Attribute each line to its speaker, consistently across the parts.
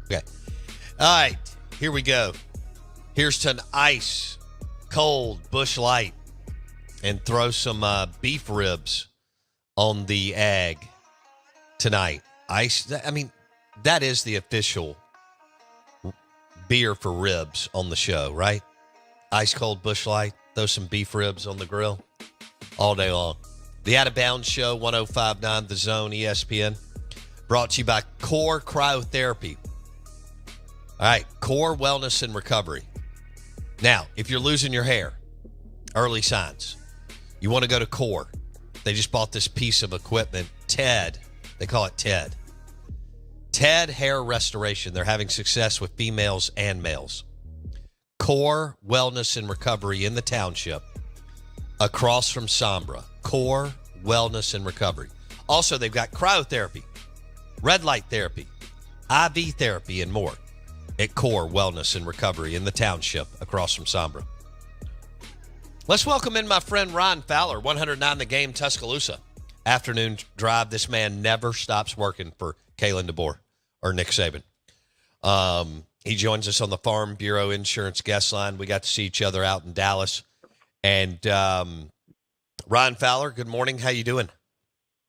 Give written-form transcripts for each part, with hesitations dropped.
Speaker 1: Okay. All right. Here we go. Here's to an ice cold Bush Light and throw some beef ribs on the egg tonight. Ice. I mean, that is the official beer for ribs on the show, right? Ice cold Bush Light. Throw some beef ribs on the grill all day long. The Out of Bounds Show, 105.9 The Zone, ESPN. Brought to you by Core Cryotherapy. All right, Core Wellness and Recovery. Now, if you're losing your hair, early signs, you want to go to Core. They just bought this piece of equipment, TED. They call it TED. TED Hair Restoration. They're having success with females and males. Core Wellness and Recovery in the township, across from Sombra. Core Wellness and Recovery. Also, they've got cryotherapy, red light therapy, IV therapy, and more at Core Wellness and Recovery in the township across from Sombra. Let's welcome in my friend Ryan Fowler, 109 The Game, Tuscaloosa. Afternoon drive. This man never stops working for Kalen DeBoer or Nick Saban. He joins us on the Farm Bureau Insurance guest line. We got to see each other out in Dallas. And Ryan Fowler, good morning. How you doing?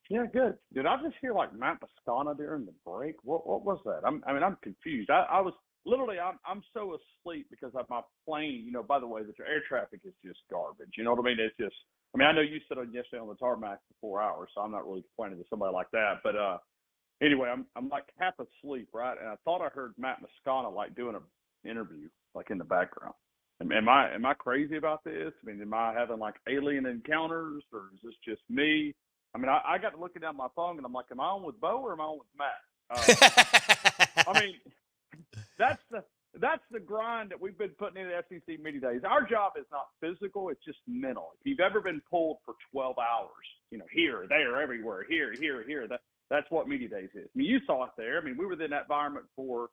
Speaker 2: Yeah, good. Did I just hear like Matt Boscana during the break? What was that? I'm confused. I was literally I'm so asleep because of my plane. You know, by the way, that your air traffic is just garbage. You know what I mean? It's just. I mean, I know you said yesterday on the tarmac for 4 hours, so I'm not really complaining to somebody like that. But anyway, I'm like half asleep, right? And I thought I heard Matt Moscona like doing an interview like in the background. Am I crazy about this? I mean, am I having like alien encounters, or is this just me? I mean, I got to looking down my phone and I'm like, am I on with Bo or am I on with Matt? I mean, that's the grind that we've been putting in the SEC media days. Our job is not physical; it's just mental. If you've ever been pulled for 12 hours, you know, here, there, everywhere, here, that's what media days is. I mean, you saw it there. I mean, we were in that environment for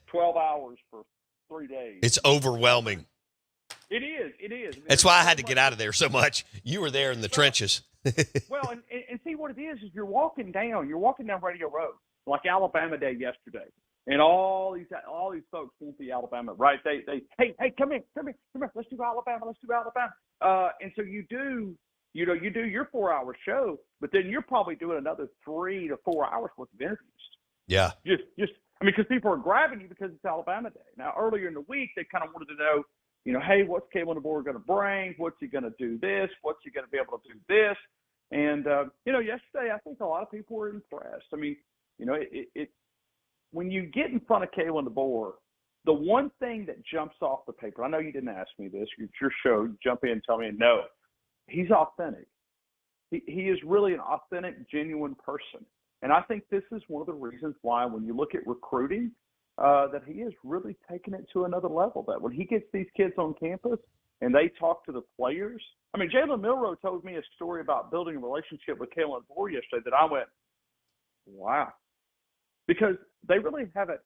Speaker 2: 12 hours for 3 days.
Speaker 1: It's overwhelming.
Speaker 2: It is. I mean,
Speaker 1: that's why I had to get out of there so much. You were there in the trenches.
Speaker 2: Well, and see what it is you're walking down Radio Road like Alabama Day yesterday, and all these folks want the Alabama, right? They hey come here, let's do Alabama, and so you do your 4-hour show, but then you're probably doing another 3 to 4 hours worth of interviews.
Speaker 1: Yeah,
Speaker 2: just I mean, because people are grabbing you because it's Alabama Day. Now earlier in the week they kind of wanted to know, you know, hey, what's Kalen DeBoer going to bring? What's he going to do this? What's he going to be able to do this? And, you know, yesterday I think a lot of people were impressed. I mean, you know, it when you get in front of Kalen DeBoer, the one thing that jumps off the paper, I know you didn't ask me this, it's your show, you jump in and tell me, no, he's authentic. He is really an authentic, genuine person. And I think this is one of the reasons why when you look at recruiting, that he is really taking it to another level. That when he gets these kids on campus and they talk to the players, I mean, Jalen Milroe told me a story about building a relationship with Kalen DeBoer yesterday that I went, wow, because they really haven't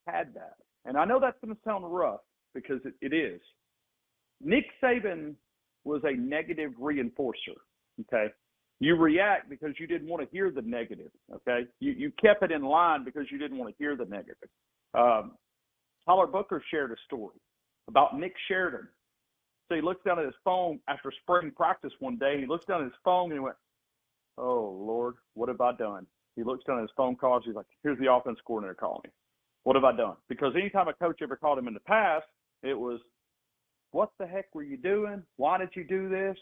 Speaker 2: had that. And I know that's going to sound rough because it is. Nick Saban was a negative reinforcer. Okay. You react because you didn't want to hear the negative, okay? You kept it in line because you didn't want to hear the negative. Tyler Booker shared a story about Nick Sheridan. So he looks down at his phone after spring practice one day. He looks down at his phone and he went, oh, Lord, what have I done? He looks down at his phone calls. He's like, here's the offense coordinator calling me. What have I done? Because anytime a coach ever called him in the past, it was, what the heck were you doing? Why did you do this?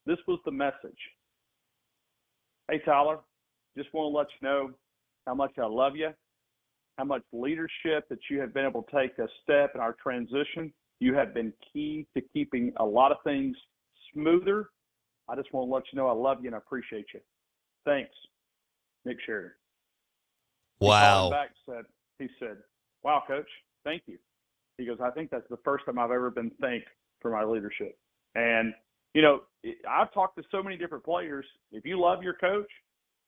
Speaker 2: This was the message. Hey, Tyler, just want to let you know how much I love you, how much leadership that you have been able to take a step in our transition. You have been key to keeping a lot of things smoother. I just want to let you know I love you and I appreciate you. Thanks, Nick Sheridan.
Speaker 1: Wow.
Speaker 2: He called him back, he said, wow, Coach, thank you. He goes, I think that's the first time I've ever been thanked for my leadership. And you know, I've talked to so many different players. If you love your coach,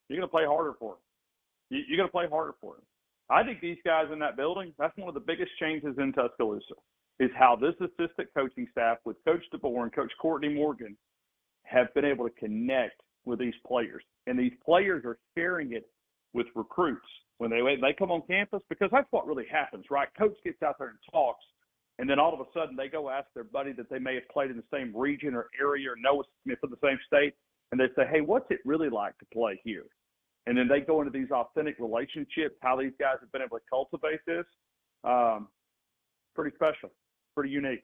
Speaker 2: you're going to play harder for him. You're going to play harder for him. I think these guys in that building, that's one of the biggest changes in Tuscaloosa, is how this assistant coaching staff with Coach DeBoer and Coach Courtney Morgan have been able to connect with these players. And these players are sharing it with recruits. when they come on campus, because that's what really happens, right? Coach gets out there and talks, and then all of a sudden they go ask their buddy that they may have played in the same region or area or know from the same state, and they say, hey, what's it really like to play here? And then they go into these authentic relationships, how these guys have been able to cultivate this. Pretty special, pretty unique.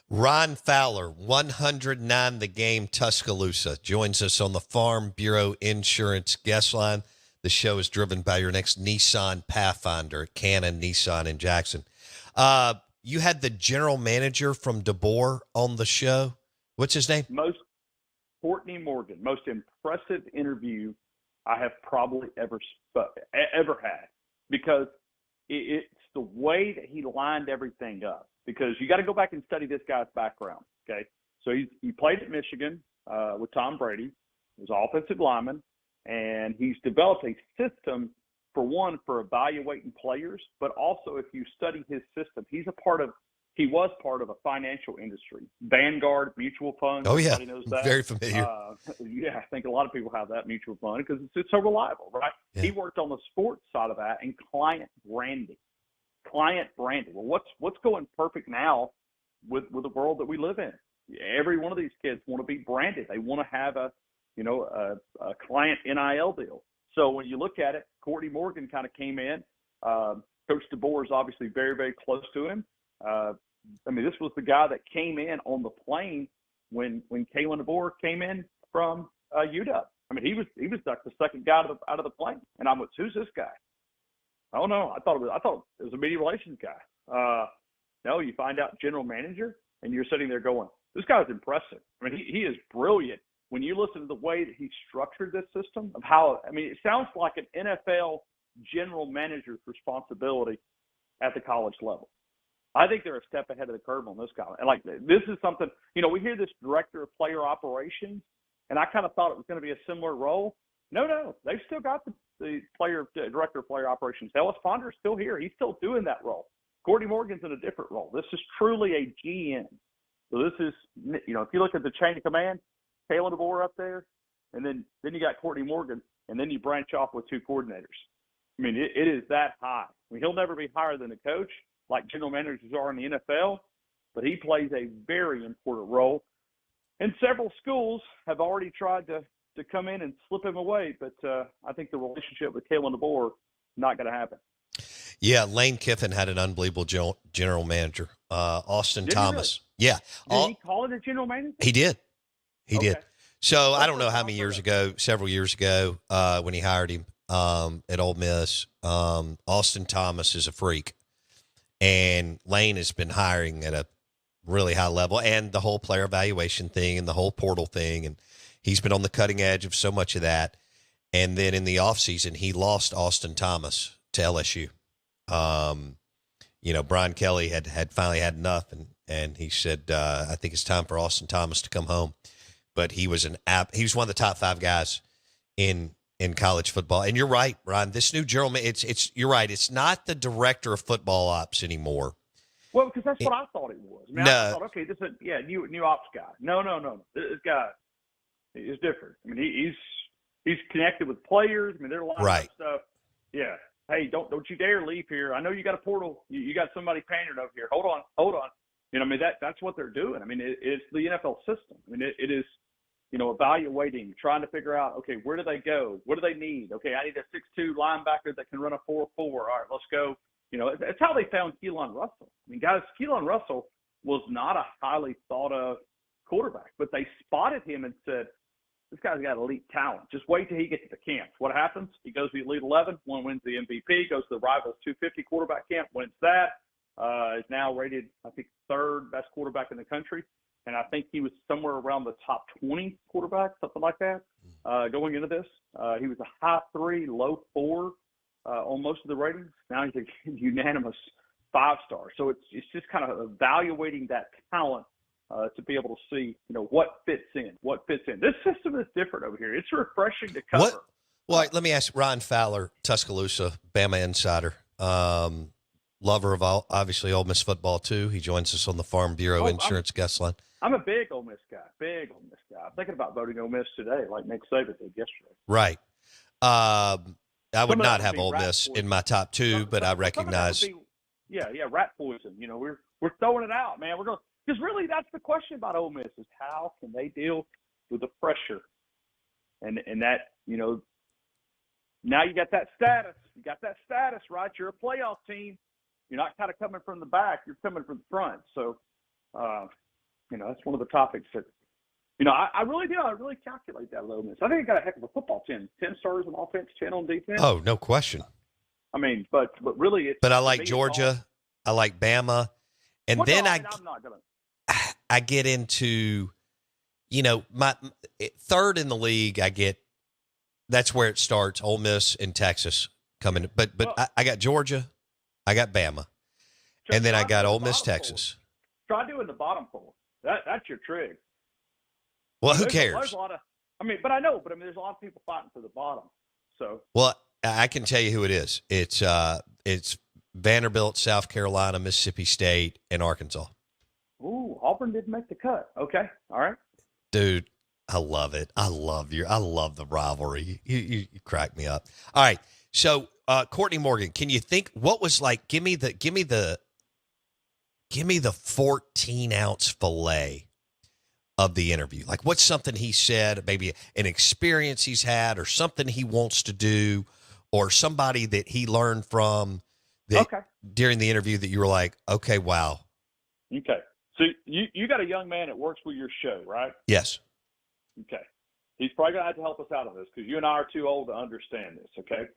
Speaker 1: Ryan Fowler, 109 The Game Tuscaloosa, joins us on the Farm Bureau Insurance guest line. The show is driven by your next Nissan Pathfinder at Cannon Nissan in Jackson. You had the general manager from DeBoer on the show. What's his name?
Speaker 2: Courtney Morgan. Most impressive interview I have probably ever had, because it's the way that he lined everything up. Because you got to go back and study this guy's background, okay? So he played at Michigan with Tom Brady. He was offensive lineman, and he's developed a system, for one, for evaluating players, but also if you study his system, he was part of a financial industry, Vanguard Mutual Fund.
Speaker 1: Oh, yeah,
Speaker 2: knows that.
Speaker 1: Very familiar.
Speaker 2: Yeah, I think a lot of people have that mutual fund because it's so reliable, right? Yeah. He worked on the sports side of that and client branding. Well, what's going perfect now with the world that we live in? Every one of these kids want to be branded. They want to have a client NIL deal. So when you look at it, Courtney Morgan kind of came in. Coach DeBoer is obviously very, very close to him. This was the guy that came in on the plane when Kalen DeBoer came in from UW. He was like the second guy out of the plane, and I went, "Who's this guy?" Oh no, I thought it was a media relations guy. No, you find out general manager, and you're sitting there going, "This guy's impressive." He is brilliant. When you listen to the way that he structured this system of how, it sounds like an NFL general manager's responsibility at the college level. I think they're a step ahead of the curve on this guy. And this is something, we hear this director of player operations, and I kind of thought it was going to be a similar role. No, they've still got the director of player operations. Ellis Ponder's still here. He's still doing that role. Courtney Morgan's in a different role. This is truly a GM. So this is, if you look at the chain of command, Kalen DeBoer up there, and then you got Courtney Morgan, and then you branch off with two coordinators. It is that high. He'll never be higher than the coach, like general managers are in the NFL, but he plays a very important role. And several schools have already tried to come in and slip him away, but I think the relationship with Kalen DeBoer not going to happen.
Speaker 1: Yeah, Lane Kiffin had an unbelievable general manager, Austin Thomas.
Speaker 2: Really?
Speaker 1: Yeah.
Speaker 2: Did he call it a general manager?
Speaker 1: He did. He
Speaker 2: Okay.
Speaker 1: did. So I don't know how many years ago, several years ago, when he hired him at Ole Miss, Austin Thomas is a freak. And Lane has been hiring at a really high level, and the whole player evaluation thing and the whole portal thing. And he's been on the cutting edge of so much of that. And then in the offseason, he lost Austin Thomas to LSU. Brian Kelly had finally had enough, and he said, I think it's time for Austin Thomas to come home. But he was he was one of the top 5 guys in college football. And you're right, Ryan, this new general, you're right. It's not the director of football ops anymore.
Speaker 2: Well, because that's what I thought it was. I thought, okay, this is new ops guy. No. This guy is different. He's connected with players. There are a lot of stuff. Yeah. Hey, don't you dare leave here. I know you got a portal. You got somebody pandering over here. Hold on. That's what they're doing. It's the NFL system. It is, evaluating, trying to figure out, okay, where do they go? What do they need? Okay, I need a 6'2" linebacker that can run a 4.4. All right, let's go. It's how they found Keelan Russell. Guys, Keelan Russell was not a highly thought of quarterback, but they spotted him and said, this guy's got elite talent. Just wait till he gets to the camp. What happens? He goes to the Elite 11, wins the MVP, goes to the Rivals 250 quarterback camp, wins that, is now rated, I think, 3rd best quarterback in the country. And I think he was somewhere around the top 20 quarterback, something like that, going into this. He was a high 3, low 4 on most of the ratings. Now he's a unanimous 5-star. So it's just kind of evaluating that talent to be able to see, what fits in. This system is different over here. It's refreshing to cover.
Speaker 1: Well, let me ask Ryan Fowler, Tuscaloosa, Bama Insider, lover of obviously Ole Miss football too. He joins us on the Farm Bureau Insurance guest line. I'm
Speaker 2: a big Ole Miss guy. I'm thinking about voting Ole Miss today, like Nick Saban did yesterday.
Speaker 1: Right. I would
Speaker 2: Some of
Speaker 1: not
Speaker 2: that
Speaker 1: have
Speaker 2: be
Speaker 1: Ole
Speaker 2: rat
Speaker 1: Miss
Speaker 2: poison.
Speaker 1: in my top two, but I
Speaker 2: Some of that
Speaker 1: recognize.
Speaker 2: would be, rat poison. You know, we're throwing it out, man. We're going because really that's the question about Ole Miss is how can they deal with the pressure, and that now you got that status. You got that status, right? You're a playoff team. You're not kind of coming from the back. You're coming from the front. So, that's one of the topics that. I really do. I really calculate that Ole Miss. I think they got a heck of a football team. 10 stars on offense, 10 on defense.
Speaker 1: Oh, no question.
Speaker 2: I mean, but really, it's.
Speaker 1: But I like Georgia. I like Bama, and then
Speaker 2: I'm not gonna.
Speaker 1: I get into, my third in the league. That's where it starts. Ole Miss and Texas coming, but I got Georgia, I got Bama, and then I got Ole Miss, Texas.
Speaker 2: Try doing the bottom four. That's your trig.
Speaker 1: Well, who cares?
Speaker 2: There's a lot of, but I know, there's a lot of people fighting for the bottom. So.
Speaker 1: Well, I can tell you who it is. It's Vanderbilt, South Carolina, Mississippi State, and Arkansas.
Speaker 2: Ooh, Auburn didn't make the cut. Okay, all right.
Speaker 1: Dude, I love it. I love the rivalry. You crack me up. All right, so Courtney Morgan, can you think what was like? Give me the 14-ounce fillet of the interview. Like, what's something he said, maybe an experience he's had or something he wants to do or somebody that he learned from during the interview that you were like, okay, wow.
Speaker 2: Okay. So you got a young man that works with your show, right?
Speaker 1: Yes.
Speaker 2: Okay. He's probably going to have to help us out on this because you and I are too old to understand this, okay?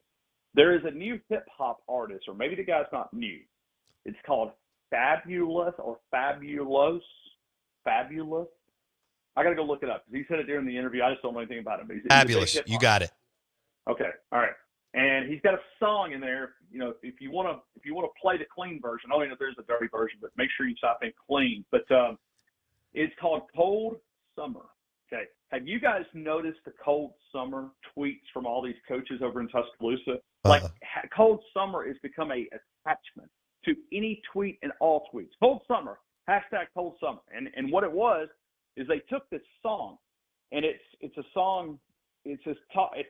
Speaker 2: There is a new hip-hop artist, or maybe the guy's not new. It's called Fabulous or Fabulous. Fabulous. I got to go look it up because he said it during the interview. I just don't know anything about him. He's
Speaker 1: Fabulous. You got it.
Speaker 2: Okay. All right. And he's got a song in there. If you want to play the clean version, I don't know if there's a dirty version, but make sure you type in clean. But it's called Cold Summer. Okay. Have you guys noticed the Cold Summer tweets from all these coaches over in Tuscaloosa? Like Cold Summer has become a attachment to any tweet and all tweets. Cold Summer, hashtag Cold Summer. And what it was is they took this song, and it's a song. It's just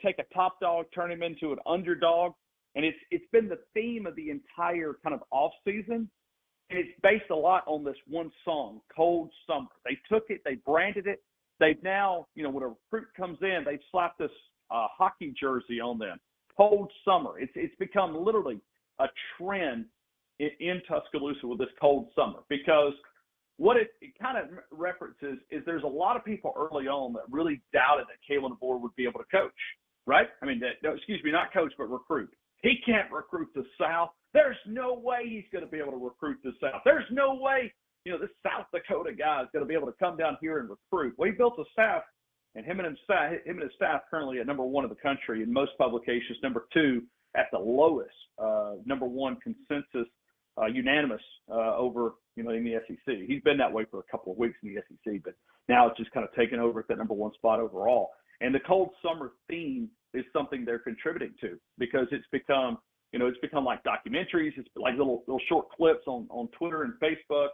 Speaker 2: take a top dog, turn him into an underdog, and it's been the theme of the entire kind of off season, and it's based a lot on this one song, Cold Summer. They took it, they branded it. They've now, when a recruit comes in, they've slapped this hockey jersey on them, Cold Summer. It's become literally a trend in Tuscaloosa with this Cold Summer because what it kind of references is there's a lot of people early on that really doubted that Kalen DeBoer would be able to coach, right? I mean, not coach, but recruit. He can't recruit the South. There's no way he's going to be able to recruit the South. There's no way, this South Dakota guy is going to be able to come down here and recruit. Well, he built a staff, and him and his staff currently at number 1 in the country in most publications, number 2 at the lowest, number 1 consensus, unanimous over, in the SEC. He's been that way for a couple of weeks in the SEC, but now it's just kind of taken over at that number 1 spot overall. And the Cold Summer theme is something they're contributing to because it's become like documentaries. It's like little short clips on Twitter and Facebook.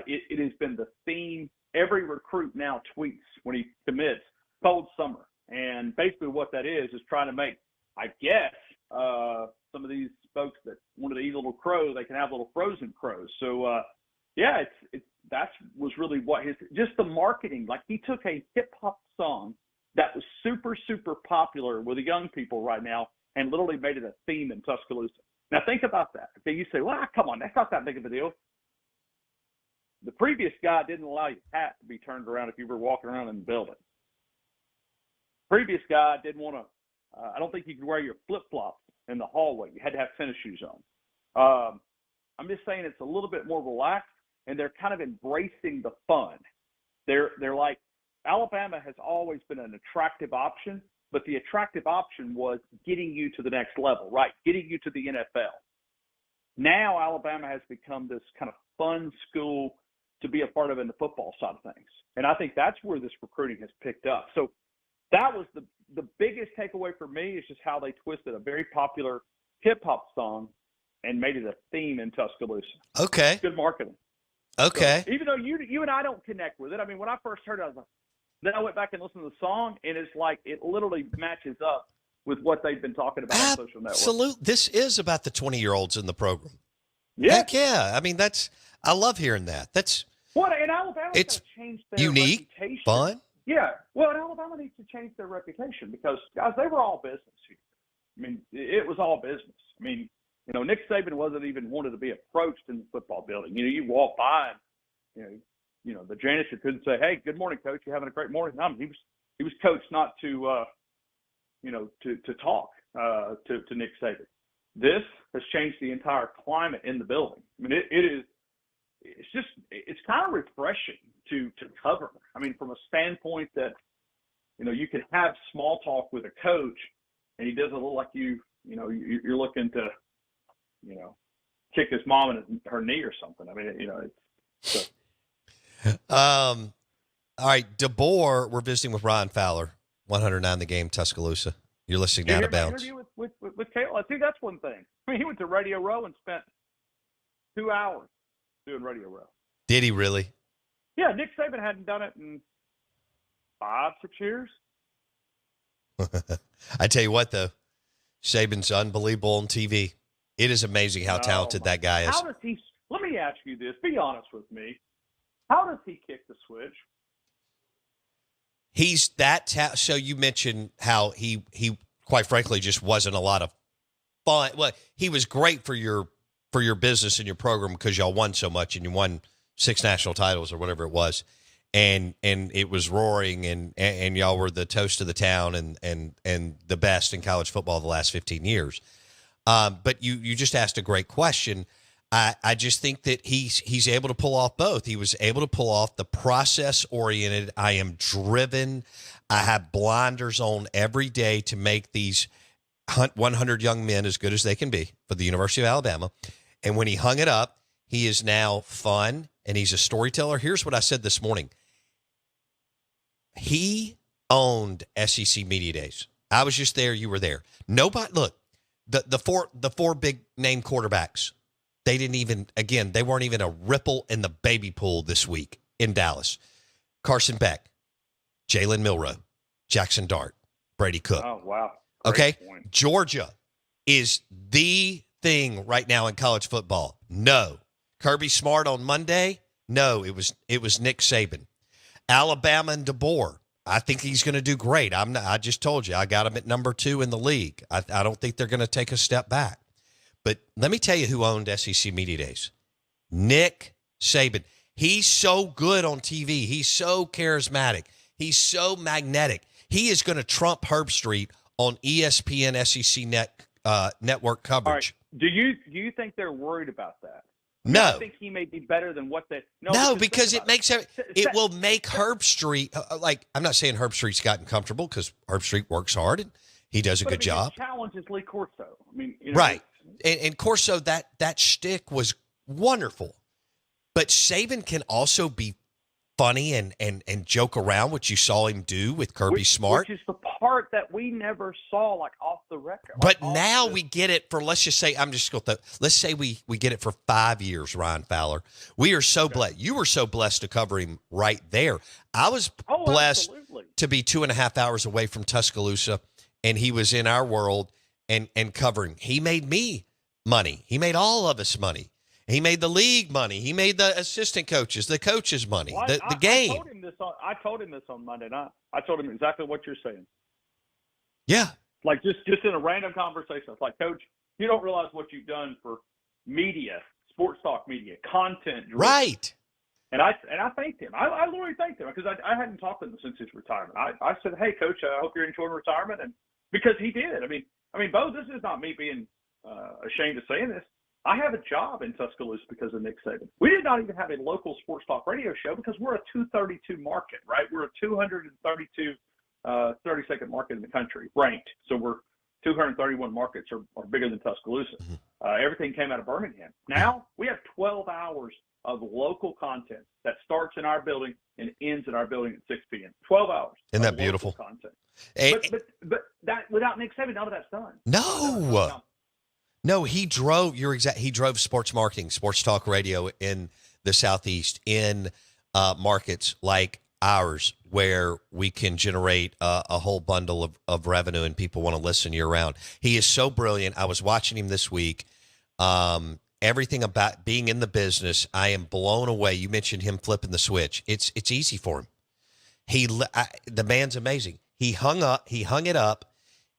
Speaker 2: It has been the theme. Every recruit now tweets when he commits Cold Summer. And basically what that is trying to make, I guess, some of these folks that wanted to eat a little crow, they can have little frozen crows. So, that was really what just the marketing, like he took a hip hop song that was super, super popular with the young people right now and literally made it a theme in Tuscaloosa. Now think about that. Okay, you say, well, come on, that's not that big of a deal. The previous guy didn't allow your hat to be turned around if you were walking around in the building. Previous guy didn't want to, I don't think you could wear your flip-flops in the hallway. You had to have tennis shoes on. I'm just saying it's a little bit more relaxed, and they're kind of embracing the fun. They're like, Alabama has always been an attractive option, but the attractive option was getting you to the next level, right? Getting you to the NFL. Now Alabama has become this kind of fun school to be a part of in the football side of things. And I think that's where this recruiting has picked up. So that was the biggest takeaway for me is just how they twisted a very popular hip-hop song and made it a theme in Tuscaloosa.
Speaker 1: Okay.
Speaker 2: Good marketing.
Speaker 1: Okay.
Speaker 2: So even though you and I don't connect with it, I mean, when I first heard it, I was like, then I went back and listened to the song, and it's like it literally matches up with what they've been talking about on social networks.
Speaker 1: Absolutely. This is about the 20-year-olds in the program.
Speaker 2: Yeah.
Speaker 1: Heck yeah. I mean, I love hearing that.
Speaker 2: Well, and Alabama's got to change their
Speaker 1: unique,
Speaker 2: reputation.
Speaker 1: Fun.
Speaker 2: Yeah. Well, and Alabama needs to change their reputation because, guys, they were all business here. I mean, it was all business. I mean, Nick Saban wasn't even wanted to be approached in the football building. You walk by and, the janitor couldn't say, "Hey, good morning, coach. You having a great morning?" No, he was coached not to, to talk to Nick Saban. This has changed the entire climate in the building. I mean, it's kind of refreshing to cover. I mean, from a standpoint that, you can have small talk with a coach and he doesn't look like you're looking to, kick his mom in her knee or something. I mean,
Speaker 1: all right, DeBoer, we're visiting with Ryan Fowler, 109 The Game, Tuscaloosa. You're listening now to Bounce.
Speaker 2: Interview with Kayla. I think that's one thing. I mean, he went to Radio Row and spent 2 hours doing Radio Row.
Speaker 1: Did he really?
Speaker 2: Yeah, Nick Saban hadn't done it in 5-6 years.
Speaker 1: I tell you what, though, Saban's unbelievable on TV. It is amazing how talented that guy is.
Speaker 2: How does he? Let me ask you this. Be honest with me. How does he kick the switch?
Speaker 1: He's that so you mentioned how he quite frankly just wasn't a lot of fun. Well, he was great for your business and your program because y'all won so much and you won 6 national titles or whatever it was. And it was roaring and y'all were the toast of the town and the best in college football the last 15 years. But you just asked a great question. I just think that he's able to pull off both. He was able to pull off the process-oriented, I am driven, I have blinders on every day to make these 100 young men as good as they can be for the University of Alabama. And when he hung it up, he is now fun, and he's a storyteller. Here's what I said this morning. He owned SEC Media Days. I was just there. You were there. Nobody, look, the four big name quarterbacks, they weren't even a ripple in the baby pool this week in Dallas. Carson Beck, Jalen Milroe, Jackson Dart, Brady Cook.
Speaker 2: Oh, wow.
Speaker 1: Great
Speaker 2: point.
Speaker 1: Okay. Georgia is the thing right now in college football. No. Kirby Smart on Monday? No, it was Nick Saban. Alabama and DeBoer. I think he's going to do great. I just told you, I got him at number 2 in the league. I don't think they're going to take a step back. But let me tell you who owned SEC Media Days. Nick Saban. He's so good on TV. He's so charismatic. He's so magnetic. He is going to trump Herb Street on ESPN SEC network coverage.
Speaker 2: All right. Do you think they're worried about that?
Speaker 1: No.
Speaker 2: I think he may be better than what they.
Speaker 1: No, because it will make Herb Street I'm not saying Herb Street's gotten comfortable because Herb Street works hard and he does a good job.
Speaker 2: His challenge is Lee Corso. I mean,
Speaker 1: right. And Corso, that shtick was wonderful. But Saban can also be funny and joke around, which you saw him do with Kirby Smart.
Speaker 2: Which is the part that we never saw, off the record.
Speaker 1: But now we get it for, let's just say, let's say we get it for 5 years, Ryan Fowler. We are so blessed. You were so blessed to cover him right there. I was blessed to be 2.5 hours away from Tuscaloosa, and he was in our world and covering. He made me money. He made all of us money. He made the league money. He made the assistant coaches, the coaches money, the game.
Speaker 2: I told him this on Monday night. I told him exactly what you're saying.
Speaker 1: Yeah.
Speaker 2: Just in a random conversation. It's like, Coach, you don't realize what you've done for media, sports talk media, content.
Speaker 1: Right.
Speaker 2: And I thanked him. I literally thanked him because I hadn't talked to him since his retirement. I said, hey, Coach, I hope you're enjoying retirement. And because he did. I mean, Bo, this is not me being ashamed of saying this. I have a job in Tuscaloosa because of Nick Saban. We did not even have a local sports talk radio show because we're a 232 market, right? We're a 232 32nd market in the country, ranked. So we're 231 markets are bigger than Tuscaloosa. Everything came out of Birmingham. Now we have 12 hours of local content that starts in our building and ends in our building at 6 p.m. 12 hours.
Speaker 1: Isn't that beautiful?
Speaker 2: Content.
Speaker 1: Hey,
Speaker 2: but that without Nick Saban, none of that's done.
Speaker 1: No, he drove. He drove sports marketing, sports talk radio in the Southeast in markets like hours where we can generate a whole bundle of revenue and people want to listen year round. He is so brilliant. I was watching him this week. Everything about being in the business, I am blown away. You mentioned him flipping the switch. It's easy for him. The man's amazing. He hung it up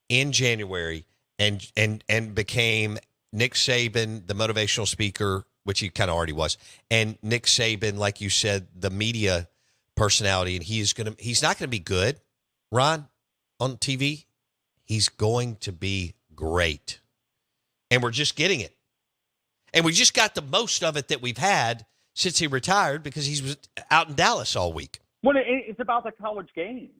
Speaker 1: in January and became Nick Saban, the motivational speaker, which he kind of already was, and Nick Saban, like you said, the media personality. And he's not gonna be good, Ron, on TV. He's going to be great, and we're just getting it. And we just got the most of it that we've had since he retired because he was out in Dallas all week.
Speaker 2: Well, it's about the college game.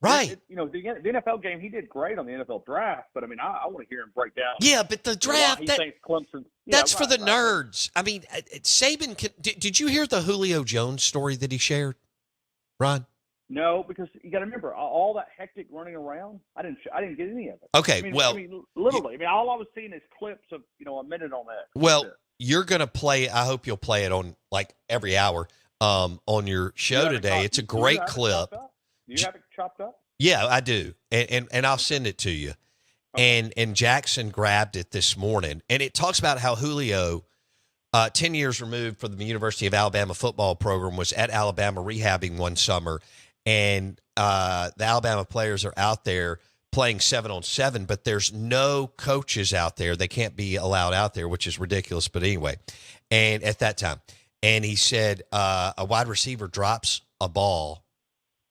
Speaker 1: Right.
Speaker 2: The NFL game, he did great on the NFL draft, but, I mean, I want to hear him break down.
Speaker 1: Yeah, but the draft,
Speaker 2: he thinks Clemson.
Speaker 1: That's for the nerds. I mean, Saban, did you hear the Julio Jones story that he shared, Ron?
Speaker 2: No, because you got to remember, all that hectic running around, I didn't get any of it.
Speaker 1: Okay,
Speaker 2: literally, all I was seeing is clips of, a minute on that.
Speaker 1: Well, you're going to play, I hope you'll play it on, like, every hour on your show today. It's a great clip.
Speaker 2: Do you have it chopped up?
Speaker 1: Yeah, I do. And I'll send it to you. Okay. And Jackson grabbed it this morning. And it talks about how Julio, 10 years removed from the University of Alabama football program, was at Alabama rehabbing one summer. And the Alabama players are out there playing 7-on-7, but there's no coaches out there. They can't be allowed out there, which is ridiculous. But anyway, and at that time. And he said a wide receiver drops a ball,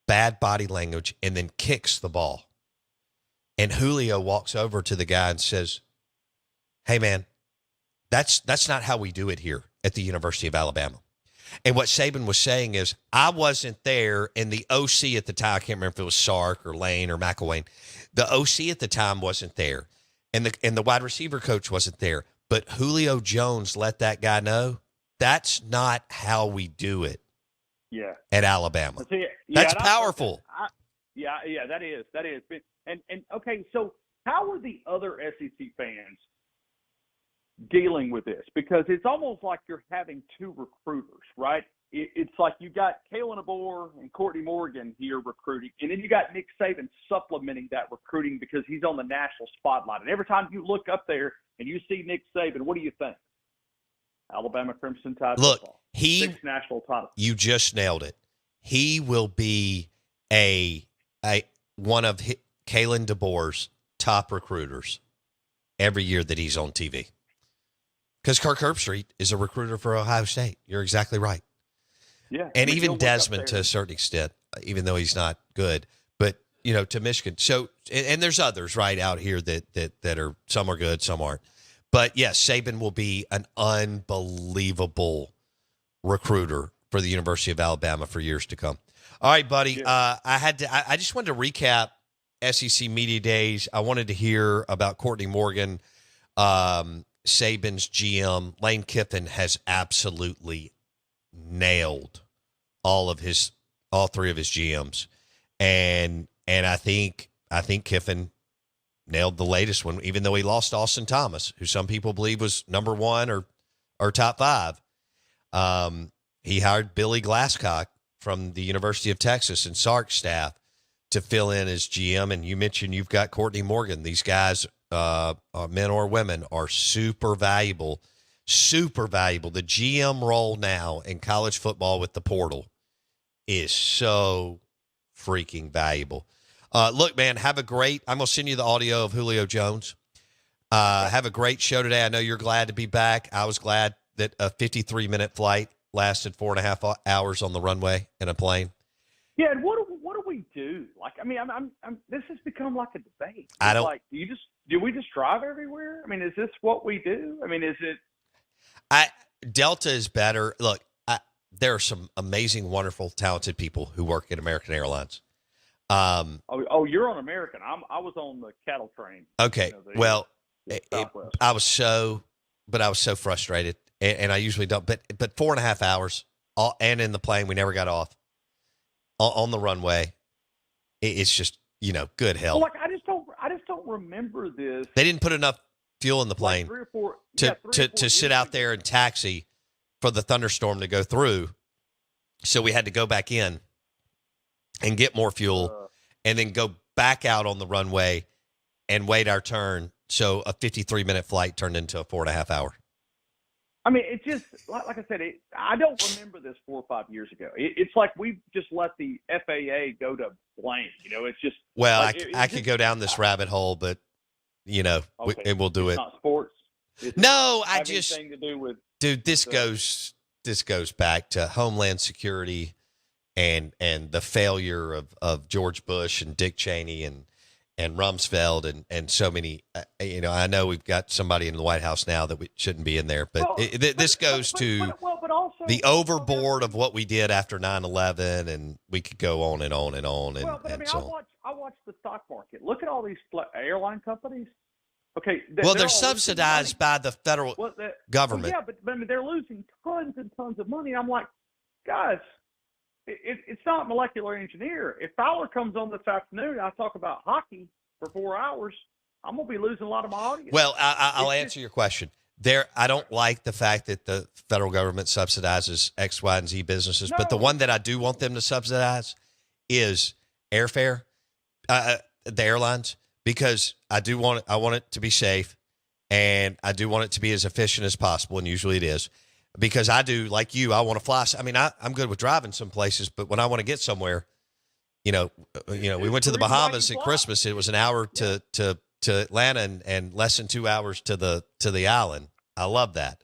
Speaker 1: bad body language, and then kicks the ball. And Julio walks over to the guy and says, "Hey, man, that's not how we do it here at the University of Alabama." And what Saban was saying is, I wasn't there, and the OC at the time, I can't remember if it was Sark or Lane or McElwain, the OC at the time wasn't there, and the wide receiver coach wasn't there. But Julio Jones let that guy know, that's not how we do it.
Speaker 2: Yeah.
Speaker 1: At Alabama.
Speaker 2: See,
Speaker 1: that's powerful.
Speaker 2: That is. And okay, so how are the other SEC fans dealing with this? Because it's almost like you're having two recruiters, right? It's like you got Kalen DeBoer and Courtney Morgan here recruiting, and then you got Nick Saban supplementing that recruiting because he's on the national spotlight. And every time you look up there and you see Nick Saban, what do you think? Alabama Crimson Tide football. 6 national titles. You
Speaker 1: just nailed it. He will be one of Kalen DeBoer's top recruiters every year that he's on TV. Because Kirk Herbstreit is a recruiter for Ohio State. You're exactly right.
Speaker 2: Yeah.
Speaker 1: And even Desmond to a certain extent, even though he's not good, but to Michigan. So, and there's others right out here that are, some are good, some aren't. But yes, Saban will be an unbelievable recruiter for the University of Alabama for years to come. All right, buddy. Yeah. I just wanted to recap SEC Media Days. I wanted to hear about Courtney Morgan, Saban's GM. Lane Kiffin has absolutely nailed all 3 of his GMs, and I think Kiffin nailed the latest one, even though he lost Austin Thomas, who some people believe was number 1 or top 5. He hired Billy Glasscock from the University of Texas and Sark's staff to fill in as GM. And you mentioned you've got Courtney Morgan. These guys, men or women, are super valuable. Super valuable. The GM role now in college football with the portal is so freaking valuable. Look, man, I'm going to send you the audio of Julio Jones. Have a great show today. I know you're glad to be back. I was glad that a 53-minute flight lasted 4.5 hours on the runway in a plane.
Speaker 2: Yeah, and what do we do? Like, I mean, this has become like a debate.
Speaker 1: I don't.
Speaker 2: Like, do we just drive everywhere? I mean, is this what we do? I mean, is it?
Speaker 1: Delta is better. Look, there are some amazing, wonderful, talented people who work at American Airlines.
Speaker 2: You're on American. I was on the cattle train.
Speaker 1: Okay, I was so frustrated, and I usually don't. But 4.5 hours, and in the plane, we never got off on the runway. It's just good hell.
Speaker 2: Well, like I just don't remember this.
Speaker 1: They didn't put enough fuel in the plane to sit out there and taxi for the thunderstorm to go through, so we had to go back in and get more fuel and then go back out on the runway and wait our turn. So a 53-minute flight turned into a 4.5 hour.
Speaker 2: I mean, it just, like I said, I don't remember this 4 or 5 years ago. It's like we just let the FAA go to blank. It's just.
Speaker 1: Well,
Speaker 2: like,
Speaker 1: I could go down this rabbit hole, but,
Speaker 2: okay.
Speaker 1: we'll do
Speaker 2: it's
Speaker 1: it.
Speaker 2: Not sports. It's
Speaker 1: no, I
Speaker 2: have
Speaker 1: just.
Speaker 2: Anything to do with.
Speaker 1: Dude, this goes back to Homeland Security and the failure of George Bush and Dick Cheney and Rumsfeld and so many. I know we've got somebody in the White House now that we shouldn't be in there, but this goes to
Speaker 2: also,
Speaker 1: the overboard of what we did after 9/11, and we could go on and on and on.
Speaker 2: Well, but I watch the stock market. Look at all these airline companies. Okay.
Speaker 1: They're subsidized by the federal government.
Speaker 2: Well, yeah, but I mean, they're losing tons and tons of money. I'm like, guys, it's not molecular engineer. If Fowler comes on this afternoon and I talk about hockey for 4 hours, I'm going to be losing a lot of my audience.
Speaker 1: Well, I'll answer your question. I don't like the fact that the federal government subsidizes X, Y, and Z businesses, but the one that I do want them to subsidize is airfare, the airlines, because I want it to be safe, and I do want it to be as efficient as possible, and usually it is. Because I do, like you, I want to fly. I mean, I'm good with driving some places, but when I want to get somewhere, we went to the Bahamas at Christmas. It was an hour to Atlanta and less than 2 hours to the island. I love that.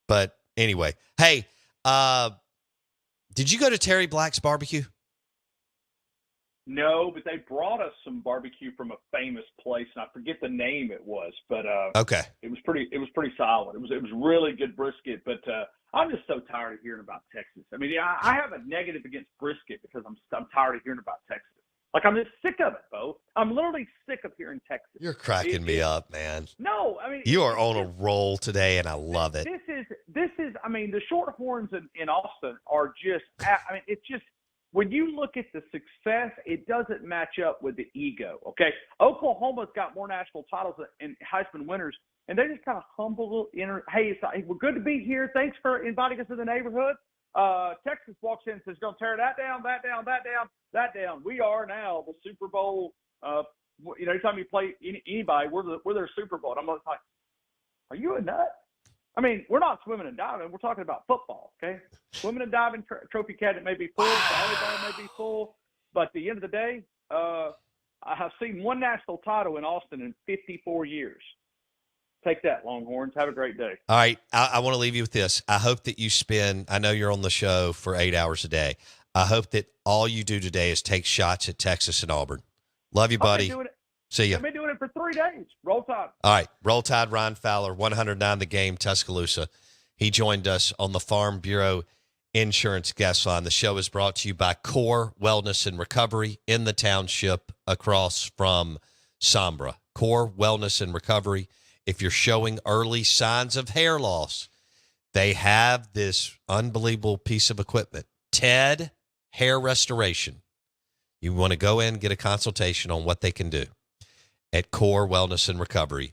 Speaker 1: But anyway, hey, did you go to Terry Black's barbecue?
Speaker 2: No, but they brought us some barbecue from a famous place, and I forget the name it was, but
Speaker 1: okay,
Speaker 2: it was pretty solid. It was really good brisket, but I'm just so tired of hearing about Texas. I mean, I have a negative against brisket because I'm tired of hearing about Texas. Like, I'm just sick of it, Bo. I'm literally sick of hearing Texas.
Speaker 1: You're cracking me up, man.
Speaker 2: No, I mean,
Speaker 1: you are on a roll today, and I love it.
Speaker 2: This is. I mean, the Shorthorns in Austin are just. I mean, it's just. When you look at the success, it doesn't match up with the ego, okay? Oklahoma's got more national titles and Heisman winners, and they just kind of humble, hey, we're good to be here. Thanks for inviting us to the neighborhood. Texas walks in and says, going to tear that down, that down, that down, that down. We are now the Super Bowl. Anytime you play anybody, we're their Super Bowl. And I'm like, are you a nut? I mean, we're not swimming and diving. We're talking about football, okay? Swimming and diving, trophy cabinet may be full, volleyball may be full, but at the end of the day, I have seen one national title in Austin in 54 years. Take that, Longhorns. Have a great day.
Speaker 1: All right, I want to leave you with this. I hope that you I know you're on the show for 8 hours a day. I hope that all you do today is take shots at Texas and Auburn. Love you, buddy. See ya.
Speaker 2: I've been doing it for 3 days. Roll Tide.
Speaker 1: All right. Roll Tide, Ryan Fowler, 109 The Game, Tuscaloosa. He joined us on the Farm Bureau Insurance Guest Line. The show is brought to you by Core Wellness and Recovery in the township across from Sombra. Core Wellness and Recovery. If you're showing early signs of hair loss, they have this unbelievable piece of equipment, TED Hair Restoration. You want to go in and get a consultation on what they can do at Core Wellness and Recovery.